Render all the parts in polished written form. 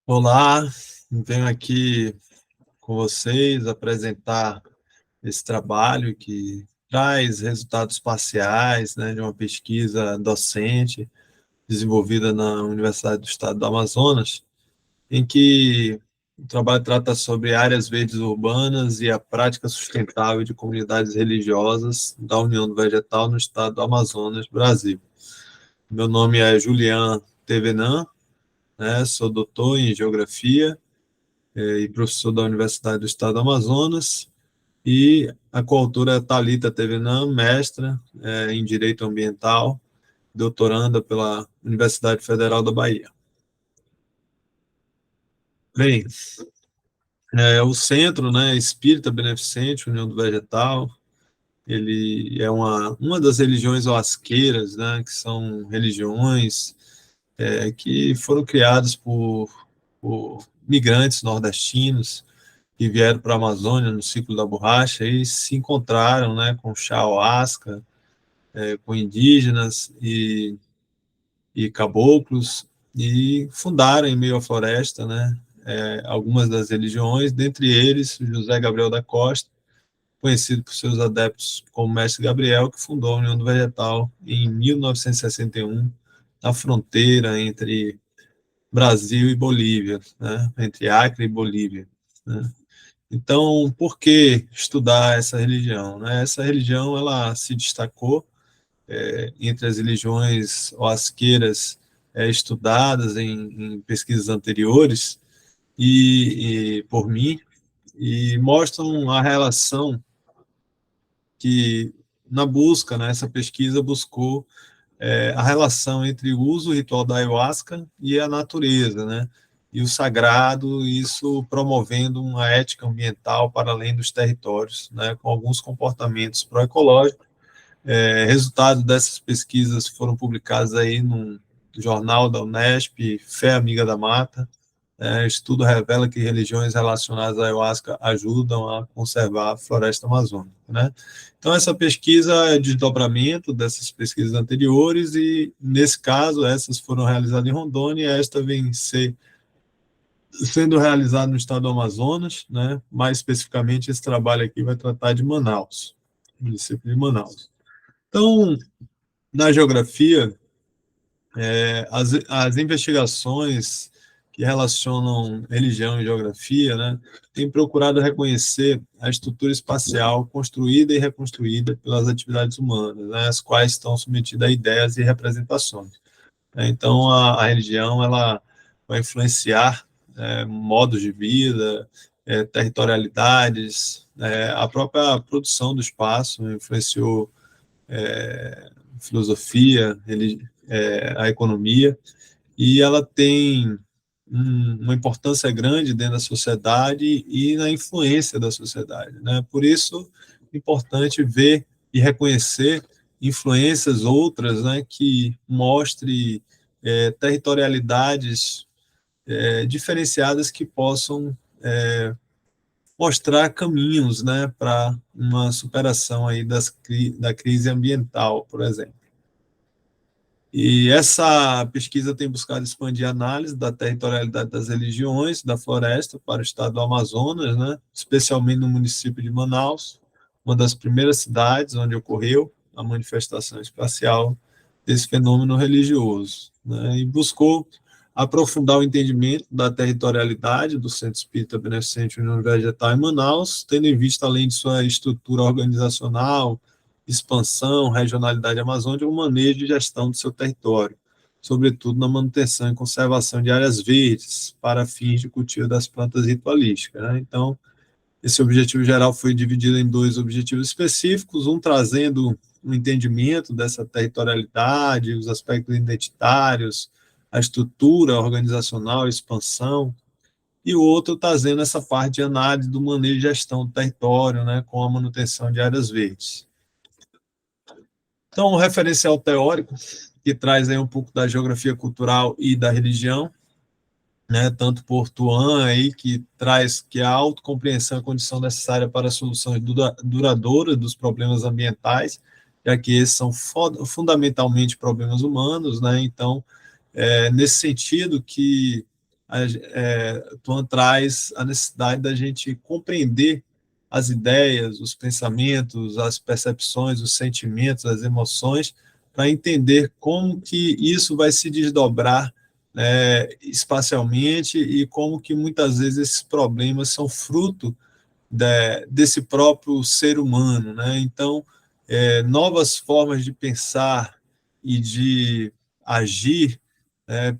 Olá, venho aqui com vocês apresentar esse trabalho que traz resultados parciais, né, de uma pesquisa docente desenvolvida na Universidade do Estado do Amazonas, em que o trabalho trata sobre áreas verdes urbanas e a prática sustentável de comunidades religiosas da União do Vegetal no Estado do Amazonas, Brasil. Meu nome é Julian Tevenan, né, sou doutor em Geografia e professor da Universidade do Estado do Amazonas, e a coautora é Thalita Tevenan, mestra em Direito Ambiental, doutoranda pela Universidade Federal da Bahia. Bem, o Centro, né, Espírita Beneficente, União do Vegetal, ele é uma das religiões oasqueiras, né, que são religiões que foram criadas por migrantes nordestinos, que vieram para a Amazônia no ciclo da borracha e se encontraram, né, com ayahuasca, com indígenas e caboclos, e fundaram em meio à floresta, né, algumas das religiões, dentre eles José Gabriel da Costa, conhecido por seus adeptos como Mestre Gabriel, que fundou a União do Vegetal em 1961, na fronteira entre Brasil e Bolívia, né, entre Acre e Bolívia, né. Então, por que estudar essa religião, né? Essa religião ela se destacou entre as religiões oasqueiras estudadas em pesquisas anteriores e por mim, e mostram a relação que, na busca, né, essa pesquisa buscou a relação entre o uso ritual da ayahuasca e a natureza, né? E o sagrado, isso promovendo uma ética ambiental para além dos territórios, né? Com alguns comportamentos proecológicos. Resultados dessas pesquisas foram publicados aí no jornal da Unesp, Fé Amiga da Mata. Estudo revela que religiões relacionadas à ayahuasca ajudam a conservar a floresta amazônica, né? Então, essa pesquisa é desdobramento dessas pesquisas anteriores e, nesse caso, essas foram realizadas em Rondônia e esta vem sendo realizada no estado do Amazonas, né? Mais especificamente, esse trabalho aqui vai tratar de Manaus, município de Manaus. Então, na geografia, as investigações que relacionam religião e geografia, né, têm procurado reconhecer a estrutura espacial construída e reconstruída pelas atividades humanas, né, as quais estão submetidas a ideias e representações. Então, a religião ela vai influenciar modos de vida, territorialidades, a própria produção do espaço influenciou filosofia, a economia, e ela tem uma importância grande dentro da sociedade e na influência da sociedade, né? Por isso, é importante ver e reconhecer influências outras, né, que mostre territorialidades diferenciadas que possam mostrar caminhos, né, para uma superação aí da crise ambiental, por exemplo. E essa pesquisa tem buscado expandir a análise da territorialidade das religiões da floresta para o estado do Amazonas, né, especialmente no município de Manaus, uma das primeiras cidades onde ocorreu a manifestação espacial desse fenômeno religioso, né, e buscou aprofundar o entendimento da territorialidade do Centro Espírita Beneficente União Vegetal em Manaus, tendo em vista, além de sua estrutura organizacional, expansão, regionalidade amazônica, o manejo e gestão do seu território, sobretudo na manutenção e conservação de áreas verdes para fins de cultivo das plantas ritualísticas, né? Então, esse objetivo geral foi dividido em dois objetivos específicos, um trazendo um entendimento dessa territorialidade, os aspectos identitários, a estrutura organizacional, a expansão, e o outro trazendo essa parte de análise do manejo e gestão do território, né, com a manutenção de áreas verdes. Então, um referencial teórico que traz aí um pouco da geografia cultural e da religião, né, tanto por Tuan aí, que traz que a autocompreensão é a condição necessária para soluções duradouras dos problemas ambientais, já que esses são fundamentalmente problemas humanos, né? Então, nesse sentido que Tuan traz a necessidade da gente compreender as ideias, os pensamentos, as percepções, os sentimentos, as emoções, para entender como que isso vai se desdobrar, né, espacialmente, e como que muitas vezes esses problemas são fruto desse próprio ser humano, né? Então, novas formas de pensar e de agir,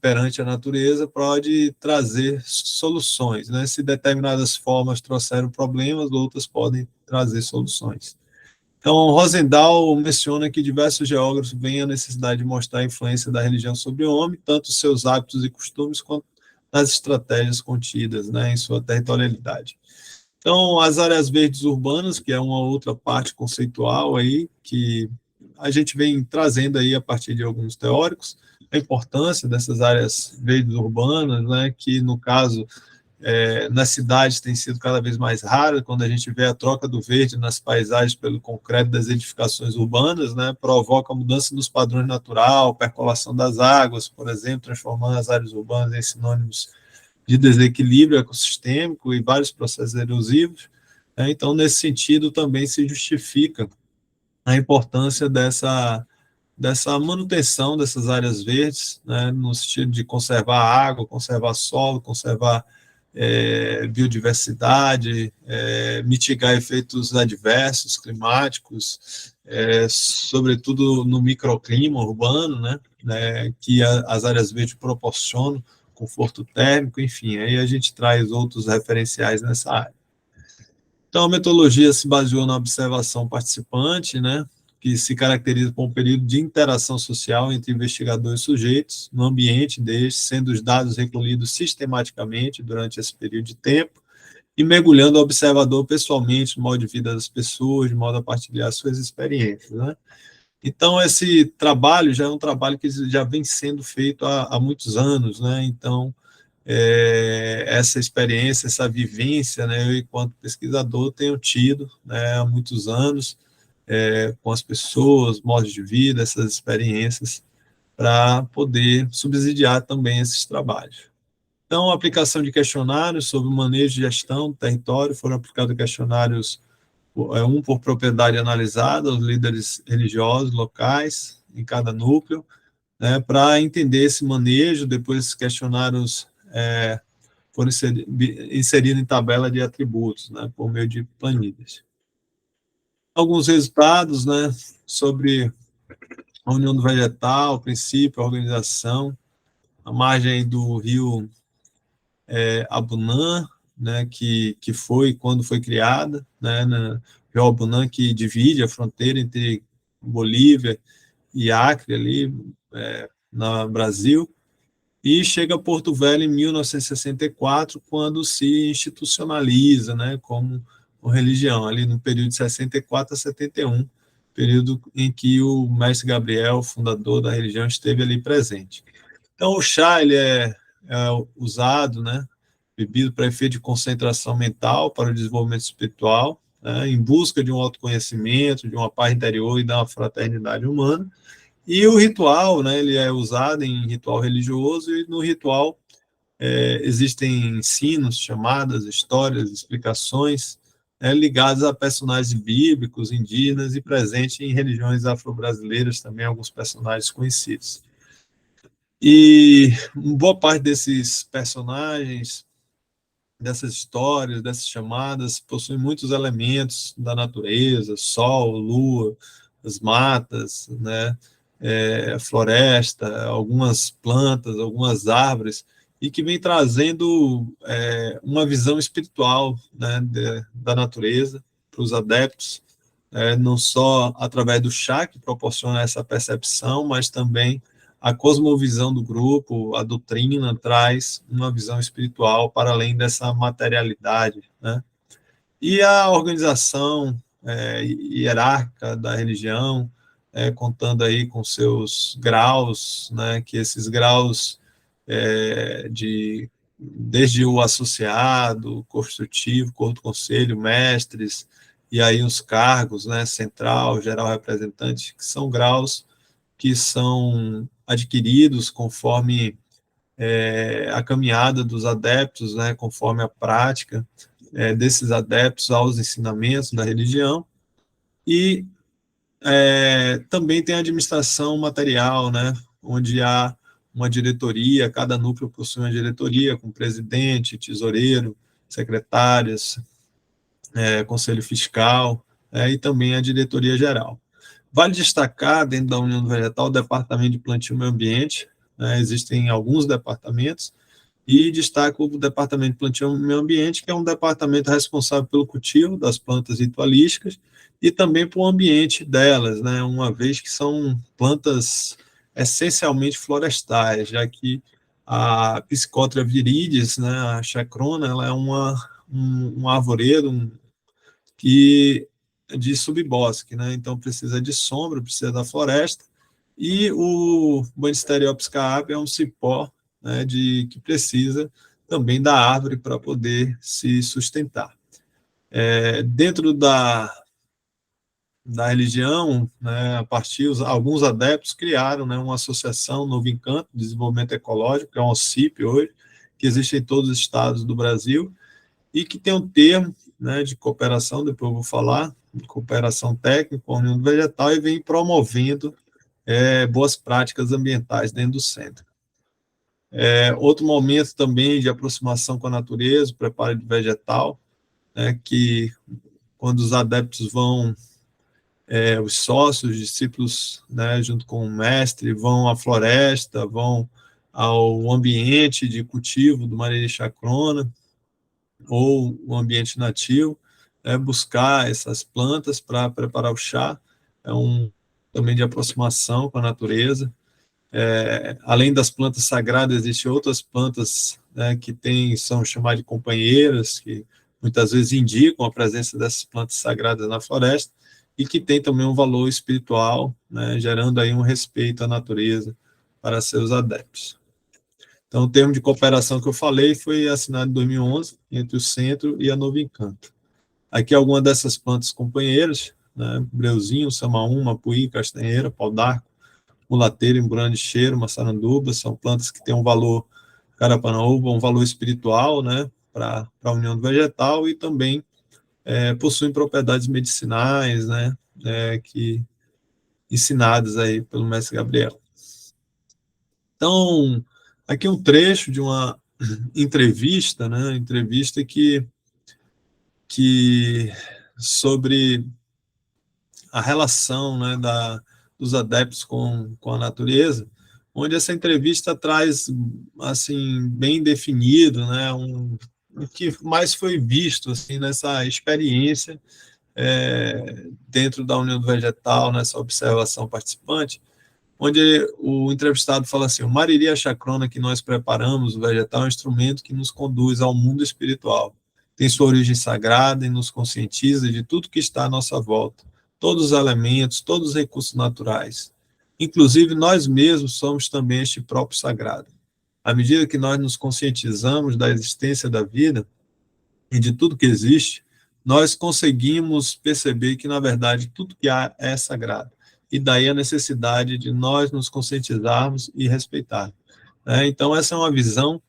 perante a natureza pode trazer soluções, né? Se determinadas formas trouxeram problemas, outras podem trazer soluções. Então, Rosendahl menciona que diversos geógrafos veem a necessidade de mostrar a influência da religião sobre o homem, tanto seus hábitos e costumes, quanto nas estratégias contidas, né, em sua territorialidade. Então, as áreas verdes urbanas, que é uma outra parte conceitual aí, que a gente vem trazendo aí a partir de alguns teóricos, a importância dessas áreas verdes urbanas, né, que no caso, nas cidades tem sido cada vez mais rara, quando a gente vê a troca do verde nas paisagens pelo concreto das edificações urbanas, né, provoca mudança nos padrões natural, percolação das águas, por exemplo, transformando as áreas urbanas em sinônimos de desequilíbrio ecossistêmico e vários processos erosivos. Então, nesse sentido, também se justifica a importância dessa manutenção dessas áreas verdes, né, no sentido de conservar água, conservar solo, conservar biodiversidade, mitigar efeitos adversos climáticos, sobretudo no microclima urbano, que as áreas verdes proporcionam, conforto térmico, enfim, aí a gente traz outros referenciais nessa área. Então, a metodologia se baseou na observação participante, né, que se caracteriza por um período de interação social entre investigadores e sujeitos, no ambiente destes, sendo os dados recolhidos sistematicamente durante esse período de tempo, e mergulhando o observador pessoalmente no modo de vida das pessoas, de modo a partilhar suas experiências, né. Então, esse trabalho já é um trabalho que já vem sendo feito há muitos anos, né, então, essa experiência, essa vivência, né, eu, enquanto pesquisador, tenho tido, né, há muitos anos, com as pessoas, modos de vida, essas experiências, para poder subsidiar também esses trabalhos. Então, a aplicação de questionários sobre o manejo e gestão do território, foram aplicados questionários, um por propriedade analisada, aos líderes religiosos locais, em cada núcleo, né, para entender esse manejo. Depois, esses questionários foram inseridos em tabela de atributos, né, por meio de planilhas. Alguns resultados, né, sobre a união do vegetal, o princípio, a organização, a margem do rio Abunã, né, que foi quando foi criada, né, na rio Abunã, que divide a fronteira entre Bolívia e Acre, ali, no Brasil, e chega a Porto Velho em 1964, quando se institucionaliza, né, como religião, ali no período de 64 a 71, período em que o mestre Gabriel, fundador da religião, esteve ali presente. Então, o chá, ele é usado, né, bebido para efeito de concentração mental, para o desenvolvimento espiritual, né, em busca de um autoconhecimento, de uma paz interior e da uma fraternidade humana. E o ritual, né, ele é usado em ritual religioso, e no ritual existem ensinos, chamadas, histórias, explicações, ligadas a personagens bíblicos, indígenas, e presente em religiões afro-brasileiras também, alguns personagens conhecidos. E boa parte desses personagens, dessas histórias, dessas chamadas, possuem muitos elementos da natureza: sol, lua, as matas, né, floresta, algumas plantas, algumas árvores, e que vem trazendo uma visão espiritual, né, da natureza para os adeptos, não só através do chá, que proporciona essa percepção, mas também a cosmovisão do grupo, a doutrina traz uma visão espiritual para além dessa materialidade, né? E a organização hierárquica da religião, contando aí com seus graus, né, que esses graus desde o associado, construtivo, corpo conselho, mestres, e aí os cargos, né, central, geral, representante, que são graus que são adquiridos conforme a caminhada dos adeptos, né, conforme a prática desses adeptos aos ensinamentos da religião, e também tem a administração material, né, onde há uma diretoria, cada núcleo possui uma diretoria com presidente, tesoureiro, secretárias, conselho fiscal, e também a diretoria geral. Vale destacar, dentro da União do Vegetal, o departamento de plantio e meio ambiente, né, existem alguns departamentos, e destaco o departamento de plantio e meio ambiente, que é um departamento responsável pelo cultivo das plantas ritualísticas e também por o ambiente delas, né, uma vez que são plantas essencialmente florestais, já que a Psychotria viridis, né, a chacrona, ela é um arvoredo que de subbosque, né, então precisa de sombra, precisa da floresta, e o Banisteriopsis caapi é um cipó, né, que precisa também da árvore para poder se sustentar. Dentro da religião, né, a partir alguns adeptos criaram, né, uma associação Novo Encanto de Desenvolvimento Ecológico, que é um OCIP hoje, que existe em todos os estados do Brasil, e que tem um termo, né, de cooperação, depois eu vou falar, de cooperação técnica com a União do Vegetal, e vem promovendo boas práticas ambientais dentro do centro. Outro momento também de aproximação com a natureza, o preparo de vegetal, né, que quando os adeptos vão, os sócios, discípulos, né, junto com o mestre, vão à floresta, vão ao ambiente de cultivo do Mariri Chacrona, ou o ambiente nativo, buscar essas plantas para preparar o chá, também de aproximação com a natureza. Além das plantas sagradas, existem outras plantas, né, que são chamadas de companheiras, que muitas vezes indicam a presença dessas plantas sagradas na floresta, e que tem também um valor espiritual, né, gerando aí um respeito à natureza para seus adeptos. Então, o termo de cooperação que eu falei foi assinado em 2011 entre o Centro e a Novo Encanto. Aqui algumas dessas plantas companheiras, né, breuzinho, samaúma, mapuí, castanheira, pau d'arco, mulateira, emburana de cheiro, maçaranduba, são plantas que têm um valor, carapanaúba, um valor espiritual, né, para a união do vegetal, e também possuem propriedades medicinais, né, ensinadas aí pelo mestre Gabriel. Então, aqui um trecho de uma entrevista, né, entrevista que sobre a relação, né, dos adeptos com a natureza, onde essa entrevista traz, assim, bem definido, né, o que mais foi visto, assim, nessa experiência dentro da União do Vegetal, nessa observação participante, onde o entrevistado fala assim: o Mariri, a chacrona que nós preparamos, o vegetal, é um instrumento que nos conduz ao mundo espiritual. Tem sua origem sagrada e nos conscientiza de tudo que está à nossa volta, todos os elementos, todos os recursos naturais. Inclusive, nós mesmos somos também este próprio sagrado. À medida que nós nos conscientizamos da existência da vida e de tudo que existe, nós conseguimos perceber que, na verdade, tudo que há é sagrado. E daí a necessidade de nós nos conscientizarmos e respeitarmos. Então, essa é uma visão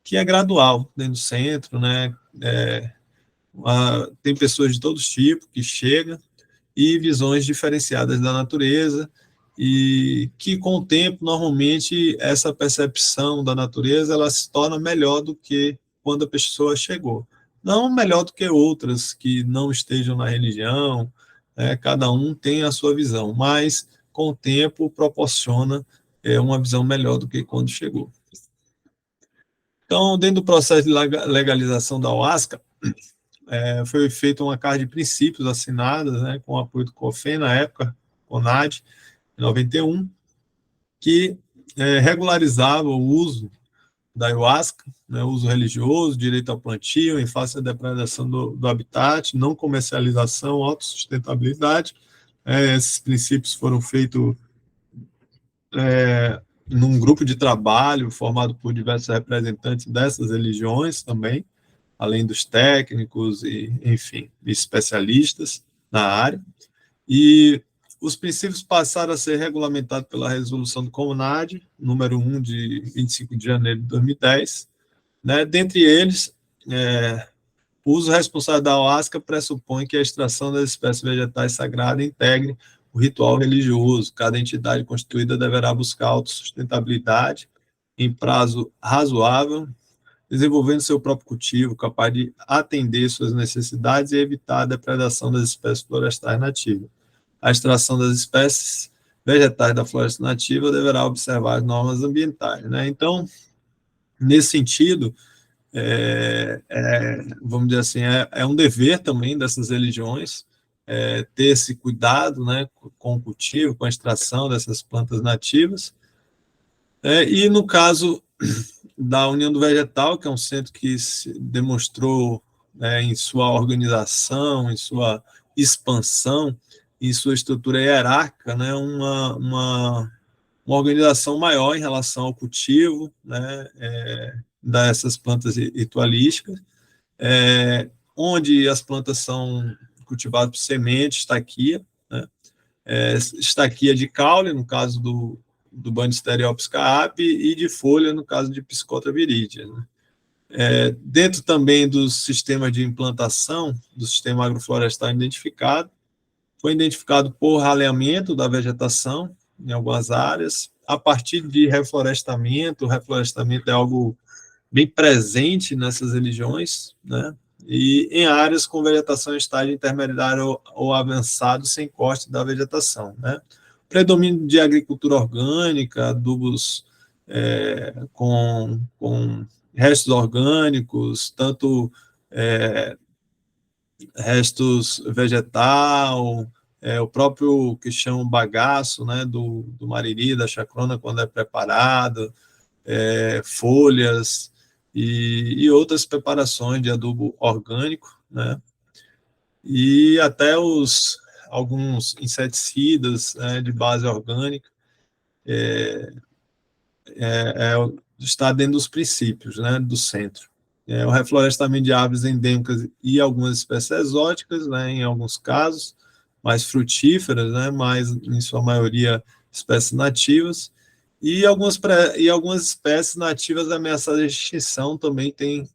que é gradual dentro do centro, né? Tem pessoas de todos os tipos que chegam, e visões diferenciadas da natureza, e que, com o tempo, normalmente, essa percepção da natureza ela se torna melhor do que quando a pessoa chegou. Não melhor do que outras que não estejam na religião, cada um tem a sua visão, mas, com o tempo, proporciona uma visão melhor do que quando chegou. Então, dentro do processo de legalização da ayahuasca, foi feita uma carta de princípios assinadas, né, com o apoio do COFEN, na época, CONAD, em 91, que regularizava o uso da ayahuasca, né, uso religioso, direito ao plantio, em face da depredação do habitat, não comercialização, autossustentabilidade. Esses princípios foram feitos num grupo de trabalho formado por diversos representantes dessas religiões também, além dos técnicos e, enfim, especialistas na área. E os princípios passaram a ser regulamentados pela resolução do CONAD, número 1, de 25 de janeiro de 2010. Né? Dentre eles, o uso responsável da ayahuasca pressupõe que a extração das espécies vegetais sagradas integre o ritual religioso. Cada entidade constituída deverá buscar autossustentabilidade em prazo razoável, desenvolvendo seu próprio cultivo, capaz de atender suas necessidades e evitar a depredação das espécies florestais nativas. A extração das espécies vegetais da floresta nativa deverá observar as normas ambientais. Né? Então, nesse sentido, vamos dizer assim, é um dever também dessas religiões ter esse cuidado, né, com o cultivo, com a extração dessas plantas nativas. E no caso da União do Vegetal, que é um centro que se demonstrou em sua organização, em sua expansão, em sua estrutura hierárquica, né, uma organização maior em relação ao cultivo, né, dessas plantas ritualísticas, onde as plantas são cultivadas por semente, estaquia, né, estaquia de caule, no caso do Banisteriopsis caapi, e de folha, no caso de Psicotra viridea. Né. Dentro também dos sistemas de implantação, do sistema agroflorestal identificado, foi identificado por raleamento da vegetação em algumas áreas, a partir de reflorestamento. O reflorestamento é algo bem presente nessas religiões, né? E em áreas com vegetação em estágio intermediário ou avançado, sem corte da vegetação, né? Predomínio de agricultura orgânica, adubos com restos orgânicos, tanto restos vegetal, o próprio que chamam bagaço, né, do mariri, da chacrona, quando é preparado, folhas e outras preparações de adubo orgânico, né, e até alguns inseticidas, né, de base orgânica, está dentro dos princípios, né, do centro. O reflorestamento de árvores endêmicas e algumas espécies exóticas, né, em alguns casos, mais frutíferas, né, mas em sua maioria espécies nativas, e algumas espécies nativas ameaçadas de extinção também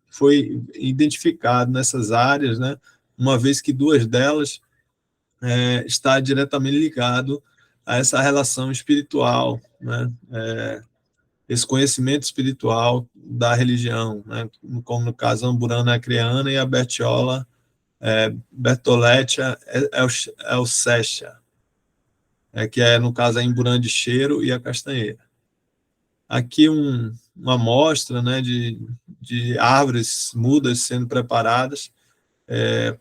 foi identificado nessas áreas, né, uma vez que duas delas está diretamente ligado a essa relação espiritual, né, esse conhecimento espiritual da religião, né, como no caso a Amburana Acreana e a Bertiola Bertolettia Elsecha, que no caso a Imburana de cheiro e a castanheira. Aqui uma amostra, né, de árvores mudas sendo preparadas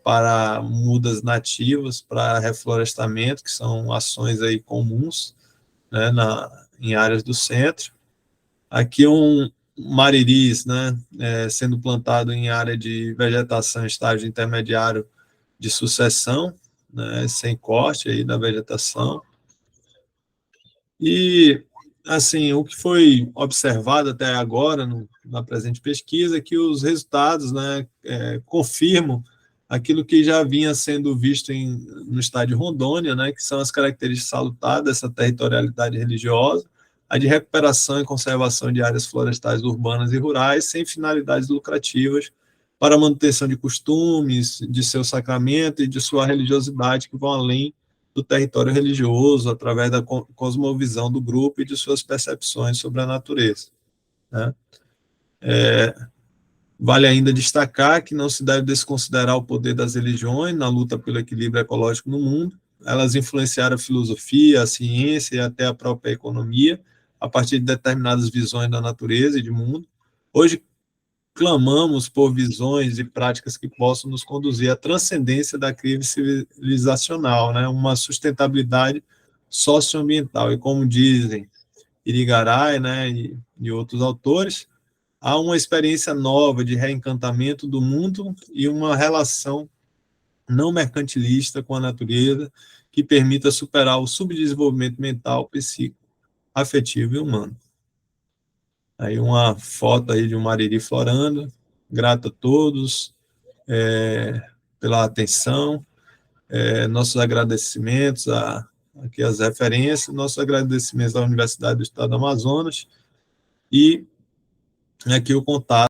para mudas nativas, para reflorestamento, que são ações aí comuns, né, em áreas do centro. Aqui mariris, né, sendo plantado em área de vegetação em estágio intermediário de sucessão, né, sem corte aí da vegetação. E, assim, o que foi observado até agora, na presente pesquisa, é que os resultados, né, confirmam aquilo que já vinha sendo visto no estado de Rondônia, né, que são as características salutares dessa territorialidade religiosa, a de recuperação e conservação de áreas florestais urbanas e rurais, sem finalidades lucrativas, para a manutenção de costumes, de seu sacramento e de sua religiosidade, que vão além do território religioso, através da cosmovisão do grupo e de suas percepções sobre a natureza. Né? Vale ainda destacar que não se deve desconsiderar o poder das religiões na luta pelo equilíbrio ecológico no mundo. Elas influenciaram a filosofia, a ciência e até a própria economia, a partir de determinadas visões da natureza e de mundo. Hoje, clamamos por visões e práticas que possam nos conduzir à transcendência da crise civilizacional, né? Uma sustentabilidade socioambiental. E como dizem Irigaray, né, e outros autores, há uma experiência nova de reencantamento do mundo e uma relação não mercantilista com a natureza que permita superar o subdesenvolvimento mental, psíquico, afetivo e humano. Aí uma foto aí de um mariri florando. Grato a todos pela atenção, nossos agradecimentos aqui as referências, nossos agradecimentos à Universidade do Estado do Amazonas, e aqui o contato